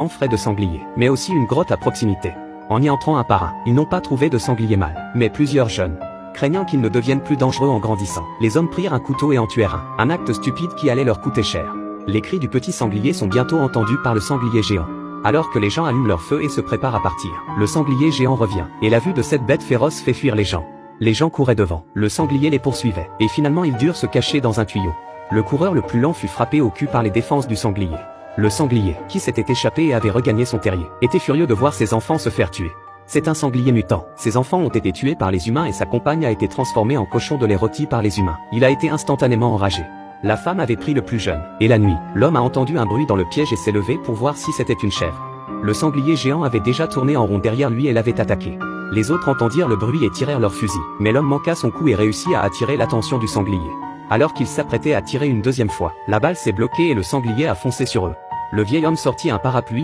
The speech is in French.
frais de sanglier, mais aussi une grotte à proximité. En y entrant un par un, ils n'ont pas trouvé de sanglier mâle, mais plusieurs jeunes. Craignant qu'ils ne deviennent plus dangereux en grandissant, les hommes prirent un couteau et en tuèrent un acte stupide qui allait leur coûter cher. Les cris du petit sanglier sont bientôt entendus par le sanglier géant. Alors que les gens allument leur feu et se préparent à partir, le sanglier géant revient, et la vue de cette bête féroce fait fuir les gens. Les gens couraient devant, le sanglier les poursuivait, et finalement ils durent se cacher dans un tuyau. Le coureur le plus lent fut frappé au cul par les défenses du sanglier. Le sanglier, qui s'était échappé et avait regagné son terrier, était furieux de voir ses enfants se faire tuer. C'est un sanglier mutant. Ses enfants ont été tués par les humains et sa compagne a été transformée en cochon de lait rôti par les humains. Il a été instantanément enragé. La femme avait pris le plus jeune. Et la nuit, l'homme a entendu un bruit dans le piège et s'est levé pour voir si c'était une chèvre. Le sanglier géant avait déjà tourné en rond derrière lui et l'avait attaqué. Les autres entendirent le bruit et tirèrent leurs fusils. Mais l'homme manqua son coup et réussit à attirer l'attention du sanglier. Alors qu'il s'apprêtait à tirer une deuxième fois, la balle s'est bloquée et le sanglier a foncé sur eux. Le vieil homme sortit un parapluie